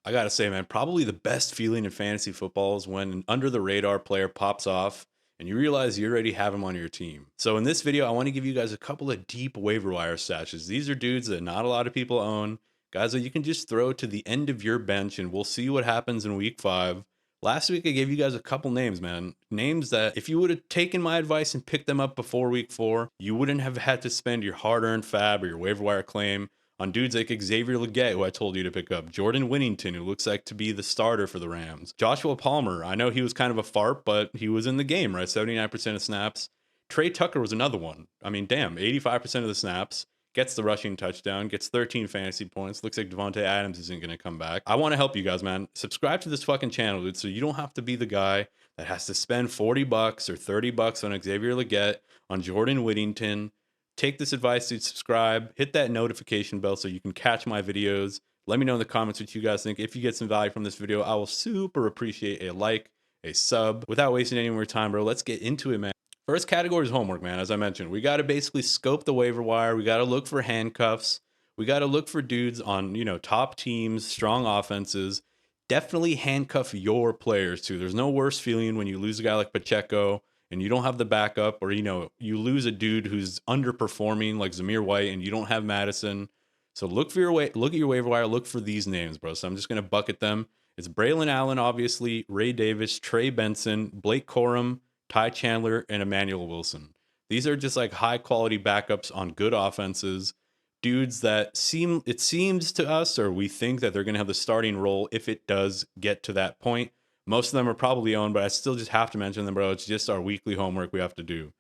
I gotta say, man, probably the best feeling in fantasy football is when an under the radar player pops off and you realize you already have him on your team. So in this video, I want to give you guys a couple of deep waiver wire stashes. These are dudes that not a lot of people own, guys that you can just throw to the end of your bench, and we'll see what happens in week 5. Last week, I gave you guys a couple names, man. Names that if you would have taken my advice and picked them up before week 4, you wouldn't have had to spend your hard-earned fab or your waiver wire claim on dudes like Xavier Legette, who I told you to pick up, Jordan Whittington, who looks like to be the starter for the Rams, Joshua Palmer. I know he was kind of a fart, but he was in the game, right? 79% of snaps. Trey Tucker was another one. I mean, damn, 85% of the snaps, gets the rushing touchdown, gets 13 fantasy points. Looks like Devontae Adams isn't going to come back. I want to help you guys, man. Subscribe to this fucking channel, dude, so you don't have to be the guy that has to spend $40 or $30 on Xavier Legette, on Jordan Whittington. Take this advice, dude. Subscribe, hit that notification bell so you can catch my videos. Let me know in the comments what you guys think. If you get some value from this video, I will super appreciate a like, a sub. Without wasting any more time, bro, let's get into it, man. First category is homework, man. As I mentioned, we got to basically scope the waiver wire. We got to look for handcuffs. We got to look for dudes on, top teams, strong offenses. Definitely handcuff your players too. There's no worse feeling when you lose a guy like Pacheco and you don't have the backup, or you lose a dude who's underperforming like Zamir White and you don't have Mattison. So look at your waiver wire, look for these names, bro. So I'm just gonna bucket them. It's Braelon Allen, obviously, Ray Davis, Trey Benson, Blake Corum, Ty Chandler, and Emanuel Wilson. These are just like high quality backups on good offenses. Dudes that it seems to us, or we think that they're gonna have the starting role if it does get to that point. Most of them are probably owned, but I still just have to mention them, bro. It's just our weekly homework we have to do.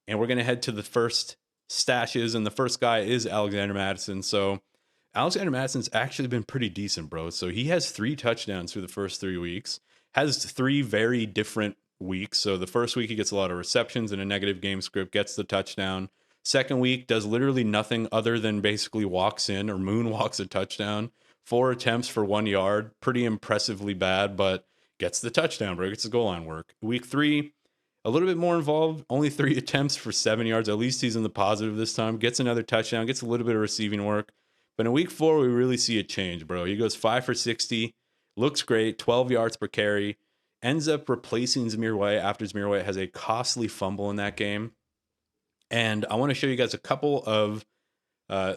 And we're going to head to the first stashes, and the first guy is Alexander Mattison. So Alexander Mattison's actually been pretty decent, bro. So he has 3 touchdowns through the first 3 weeks, has 3 very different weeks. So the first week, he gets a lot of receptions and a negative game script, gets the touchdown. Second week, does literally nothing other than basically walks in or moonwalks a touchdown. 4 attempts for 1 yard. Pretty impressively bad, but gets the touchdown, bro. Gets the goal line work. Week 3, a little bit more involved. Only 3 attempts for 7 yards. At least he's in the positive this time. Gets another touchdown. Gets a little bit of receiving work. But in week 4, we really see a change, bro. He goes 5 for 60. Looks great. 12 yards per carry. Ends up replacing Zamir White after Zamir White has a costly fumble in that game. And I want to show you guys a couple of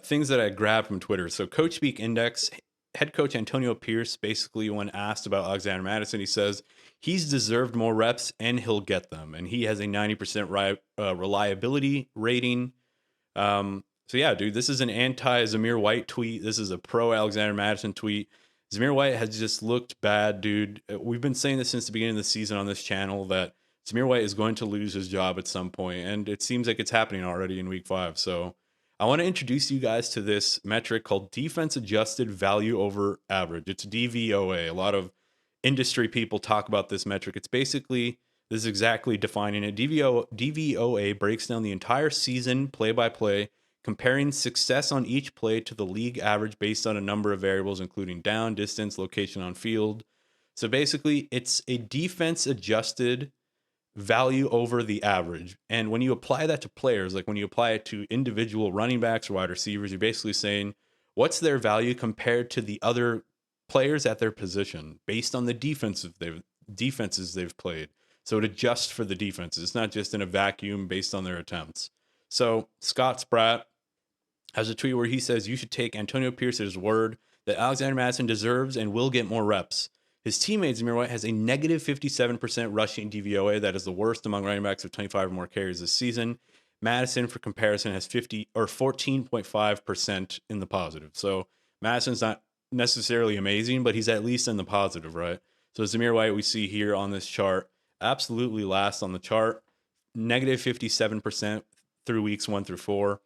things that I grabbed from Twitter. So Coach Speak Index, head coach Antonio Pierce, basically when asked about Alexander Mattison, he says he's deserved more reps and he'll get them. And he has a 90% reliability rating. So yeah, dude, this is an anti-Zamir White tweet. This is a pro-Alexander Mattison tweet. Zamir White has just looked bad, dude. We've been saying this since the beginning of the season on this channel that Zamir White is going to lose his job at some point, and it seems like it's happening already in week 5. So I want to introduce you guys to this metric called defense adjusted value over average. It's DVOA. A lot of industry people talk about this metric. It's basically, this is exactly defining it. DVOA breaks down the entire season play by play, comparing success on each play to the league average based on a number of variables, including down, distance, location on field. So basically, it's a defense adjusted value over the average. And when you apply that to players, like when you apply it to individual running backs or wide receivers, you're basically saying what's their value compared to the other players at their position based on the defenses they've played. So it adjusts for the defenses. It's not just in a vacuum based on their attempts. So Scott Spratt has a tweet where he says you should take Antonio Pierce at his word that Alexander Mattison deserves and will get more reps. His teammate, Zamir White, has a negative 57% rushing DVOA. That is the worst among running backs with 25 or more carries this season. Mattison, for comparison, has 14.5% in the positive. So Madison's not necessarily amazing, but he's at least in the positive, right? So Zamir White, we see here on this chart, absolutely last on the chart, negative 57% through weeks 1 through 4.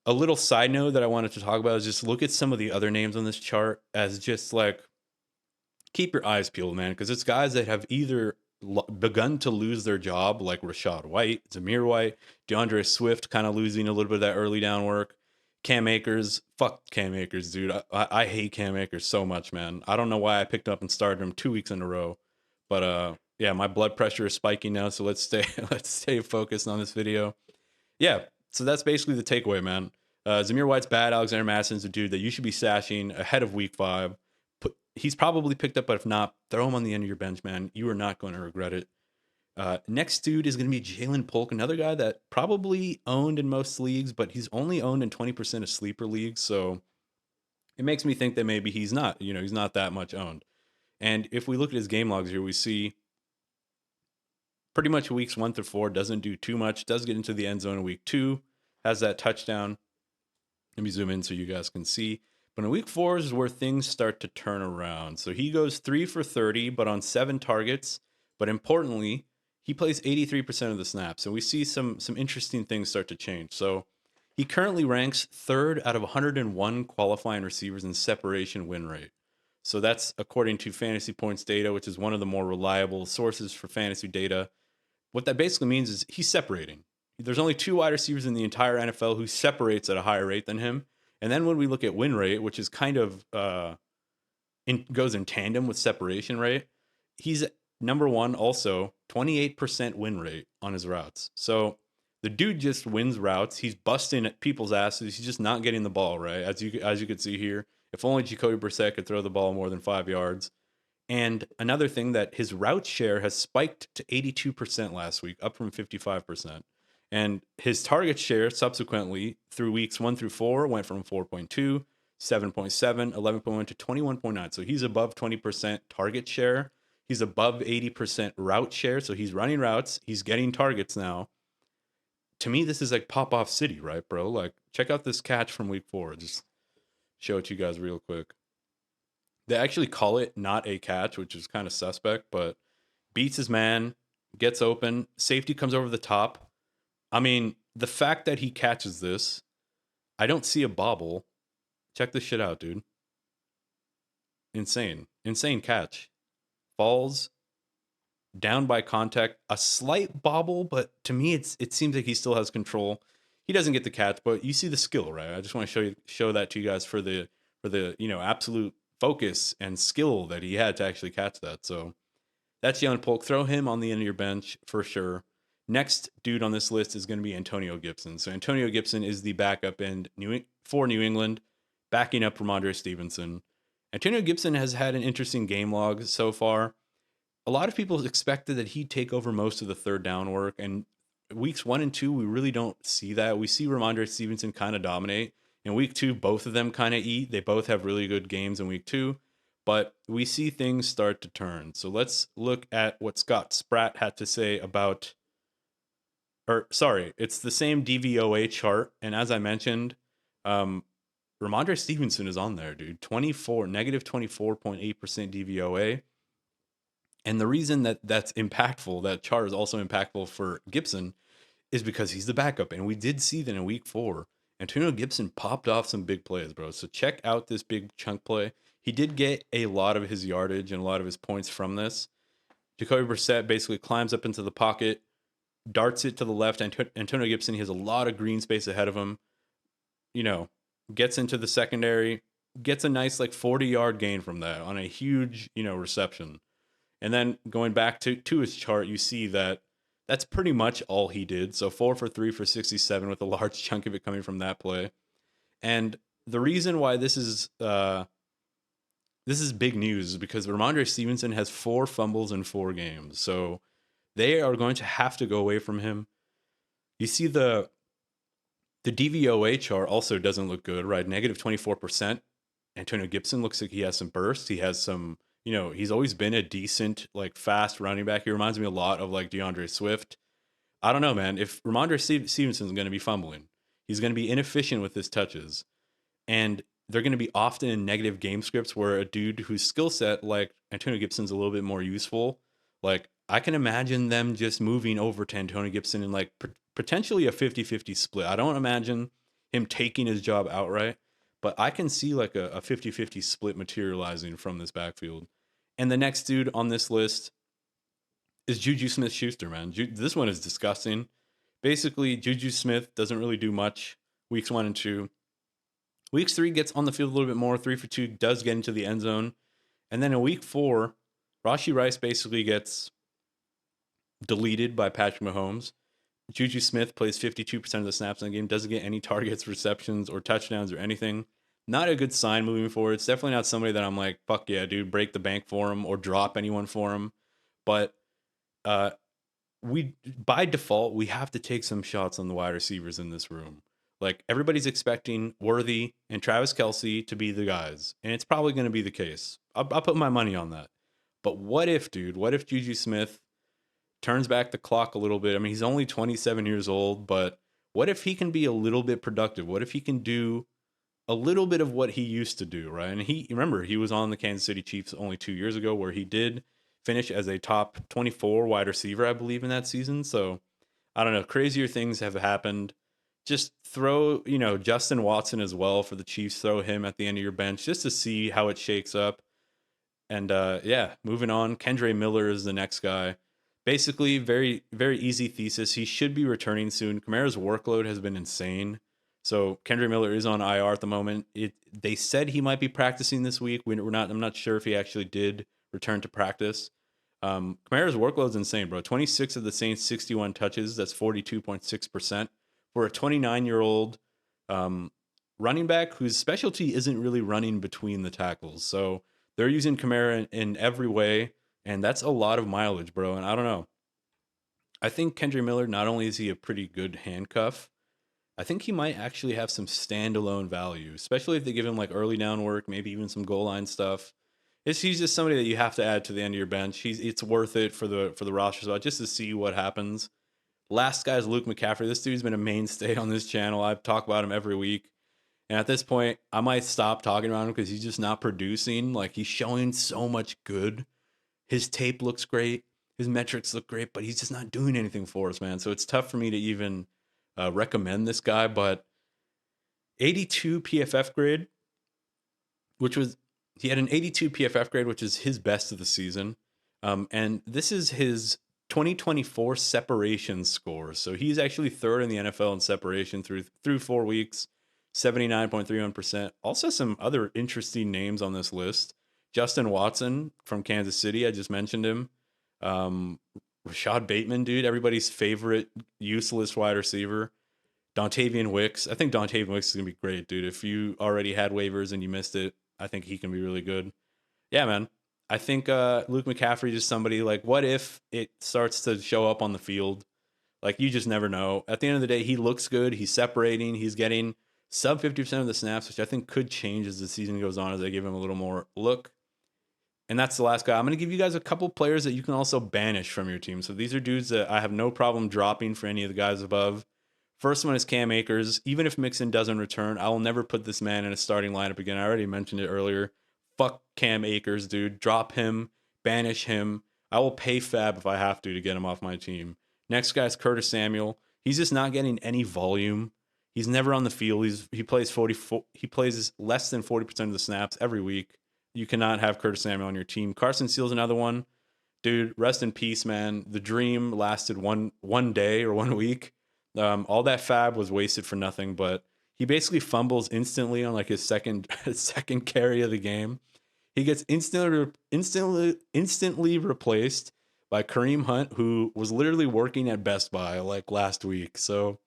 A little side note that I wanted to talk about is just look at some of the other names on this chart as just like, keep your eyes peeled, man, because it's guys that have either begun to lose their job, like Rashad White, Zamir White, DeAndre Swift, kind of losing a little bit of that early down work. Cam Akers, fuck Cam Akers, dude. I hate Cam Akers so much, man. I don't know why I picked up and started him 2 weeks in a row, but yeah, my blood pressure is spiking now, so let's stay focused on this video. Yeah, so that's basically the takeaway, man. Zamir White's bad. Alexander Mattison's a dude that you should be stashing ahead of week 5. he's probably picked up, but if not, throw him on the end of your bench, man. You are not going to regret it. Next dude is going to be Jalen Polk, another guy that probably owned in most leagues, but he's only owned in 20% of sleeper leagues. So it makes me think that maybe he's not, he's not that much owned. And if we look at his game logs here, we see pretty much weeks 1 through 4 doesn't do too much, does get into the end zone in week 2, has that touchdown. Let me zoom in so you guys can see. But in week 4 is where things start to turn around. So he goes 3 for 30, but on 7 targets. But importantly, he plays 83% of the snaps. And we see some interesting things start to change. So he currently ranks 3rd out of 101 qualifying receivers in separation win rate. So that's according to Fantasy Points data, which is one of the more reliable sources for fantasy data. What that basically means is he's separating. There's only 2 wide receivers in the entire NFL who separates at a higher rate than him. And then when we look at win rate, which is kind of goes in tandem with separation rate, he's number 1 also, 28% win rate on his routes. So the dude just wins routes. He's busting at people's asses. He's just not getting the ball, right? As you could see here, if only Jacoby Brissett could throw the ball more than 5 yards. And another thing, that his route share has spiked to 82% last week, up from 55%. And his target share subsequently through weeks 1 through 4 went from 4.2, 7.7, 11.1 to 21.9. So he's above 20% target share. He's above 80% route share. So he's running routes. He's getting targets now. To me, this is like pop-off city, right, bro? Like, check out this catch from week 4. Just show it to you guys real quick. They actually call it not a catch, which is kind of suspect, but beats his man, gets open, safety comes over the top. I mean, the fact that he catches this, I don't see a bobble. Check this shit out, dude. Insane. Insane catch. Falls down by contact. A slight bobble, but to me it seems like he still has control. He doesn't get the catch, but you see the skill, right? I just want to show that to you guys for the absolute focus and skill that he had to actually catch that. So that's young Polk. Throw him on the end of your bench for sure. Next dude on this list is going to be Antonio Gibson. So Antonio Gibson is the backup end for New England, backing up Ramondre Stevenson. Antonio Gibson has had an interesting game log so far. A lot of people expected that he'd take over most of the third down work, and weeks 1 and 2, we really don't see that. We see Ramondre Stevenson kind of dominate. In week 2, both of them kind of eat. They both have really good games in week 2, but we see things start to turn. So let's look at what Scott Spratt had to say about, it's the same DVOA chart. And as I mentioned, Ramondre Stevenson is on there, dude. negative 24.8% DVOA. And the reason that's impactful, that chart is also impactful for Gibson, is because he's the backup. And we did see that in week 4, Antonio Gibson popped off some big plays, bro. So check out this big chunk play. He did get a lot of his yardage and a lot of his points from this. Jacoby Brissett basically climbs up into the pocket, darts it to the left. Antonio Gibson, he has a lot of green space ahead of him. Gets into the secondary, gets a nice 40-yard gain from that on a huge, reception. And then going back to his chart, you see that that's pretty much all he did. So 4 for 3 for 67, with a large chunk of it coming from that play. And the reason why this is big news is because Ramondre Stevenson has 4 fumbles in 4 games. So they are going to have to go away from him. You see the DVOA chart also doesn't look good, right? Negative 24%. Antonio Gibson looks like he has some burst. He has some, he's always been a decent, fast running back. He reminds me a lot of DeAndre Swift. I don't know, man. If Ramondre Stevenson is going to be fumbling, he's going to be inefficient with his touches. And they're going to be often in negative game scripts where a dude whose skill set, like Antonio Gibson's, a little bit more useful. I can imagine them just moving over to Antonio Gibson in potentially a 50-50 split. I don't imagine him taking his job outright, but I can see a 50-50 split materializing from this backfield. And the next dude on this list is JuJu Smith-Schuster, man. This one is disgusting. Basically, JuJu Smith doesn't really do much weeks 1 and 2. Weeks 3 gets on the field a little bit more. 3 for 2 does get into the end zone. And then in week 4, Rashee Rice basically gets deleted by Patrick Mahomes. JuJu Smith plays 52% of the snaps in the game, doesn't get any targets, receptions, or touchdowns or anything. not a good sign moving forward. It's definitely not somebody that I'm like, fuck yeah, dude, break the bank for him or drop anyone for him. But uh, we by default we have to take some shots on the wide receivers in this room. Like everybody's expecting Worthy and Travis Kelce to be the guys, and it's probably going to be the case. I'll put my money on that. But what if, dude? What if Juju Smith turns back the clock a little bit? I mean, he's only 27 years old, but what if he can be a little bit productive? What if he can do a little bit of what he used to do, right? And he, remember, he was on the Kansas City Chiefs only 2 years ago, where he did finish as a top 24 wide receiver, I believe, in that season. So I don't know, crazier things have happened. Just throw, Justin Watson as well for the Chiefs. Throw him at the end of your bench just to see how it shakes up. And yeah, moving on. Kendre Miller is the next guy. Basically, very, very easy thesis. He should be returning soon. Kamara's workload has been insane. So Kendre Miller is on IR at the moment. They said he might be practicing this week. I'm not sure if he actually did return to practice. Kamara's workload is insane, bro. 26 of the Saints' 61 touches. That's 42.6% for a 29-year-old running back whose specialty isn't really running between the tackles. So they're using Kamara in every way, and that's a lot of mileage, bro. And I don't know. I think Kendre Miller, not only is he a pretty good handcuff, I think he might actually have some standalone value, especially if they give him like early down work, maybe even some goal line stuff. He's just somebody that you have to add to the end of your bench. It's worth it for the roster spot just to see what happens. Last guy is Luke McCaffrey. This dude's been a mainstay on this channel. I've talked about him every week. And at this point, I might stop talking about him because he's just not producing. Like, he's showing so much good. His tape looks great. His metrics look great, but he's just not doing anything for us, man. So it's tough for me to even recommend this guy. But 82 PFF grade, he had an 82 PFF grade, which is his best of the season. And this is his 2024 separation score. So he's actually third in the NFL in separation through 4 weeks, 79.31%. Also some other interesting names on this list. Justin Watson from Kansas City, I just mentioned him. Rashad Bateman, dude, everybody's favorite useless wide receiver. Dontavian Wicks. I think Dontavian Wicks is going to be great, dude. If you already had waivers and you missed it, I think he can be really good. Yeah, man. I think Luke McCaffrey is somebody like, what if it starts to show up on the field? Like, you just never know. At the end of the day, he looks good. He's separating. He's getting sub 50% of the snaps, which I think could change as the season goes on, as they give him a little more look. And that's the last guy. I'm going to give you guys a couple players that you can also banish from your team. So these are dudes that I have no problem dropping for any of the guys above. First one is Cam Akers. Even if Mixon doesn't return, I will never put this man in a starting lineup again. I already mentioned it earlier. Fuck Cam Akers, dude. Drop him. Banish him. I will pay fab if I have to get him off my team. Next guy is Curtis Samuel. He's just not getting any volume. He's never on the field. He plays less than 40% of the snaps every week. You cannot have Curtis Samuel on your team. Carson Steele's another one. Dude, rest in peace, man. The dream lasted one day or 1 week. All that fab was wasted for nothing, but he basically fumbles instantly on like his second carry of the game. He gets instantly replaced by Kareem Hunt, who was literally working at Best Buy like last week. So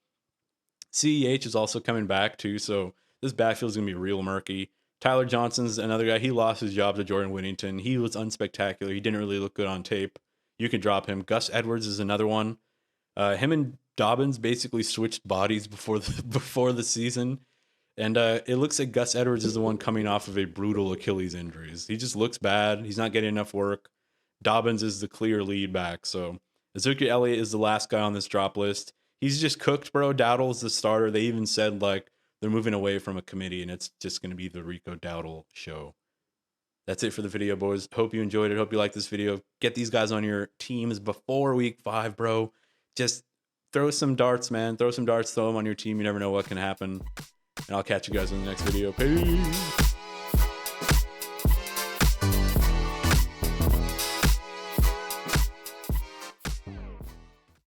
CEH is also coming back too. So this backfield is going to be real murky. Tyler Johnson's another guy. He lost his job to Jordan Whittington. He was unspectacular. He didn't really look good on tape. You can drop him. Gus Edwards is another one. Him and Dobbins basically switched bodies before the season. And it looks like Gus Edwards is the one coming off of a brutal Achilles injuries. He just looks bad. He's not getting enough work. Dobbins is the clear lead back. So Ezekiel Elliot is the last guy on this drop list. He's just cooked, bro. Dowdle's the starter. They even said like they're moving away from a committee and it's just going to be the Rico Dowdle show. That's it for the video, boys. Hope you enjoyed it. Hope you liked this video. Get these guys on your teams before week 5, bro. Just throw some darts, man. Throw some darts. Throw them on your team. You never know what can happen. And I'll catch you guys in the next video. Peace.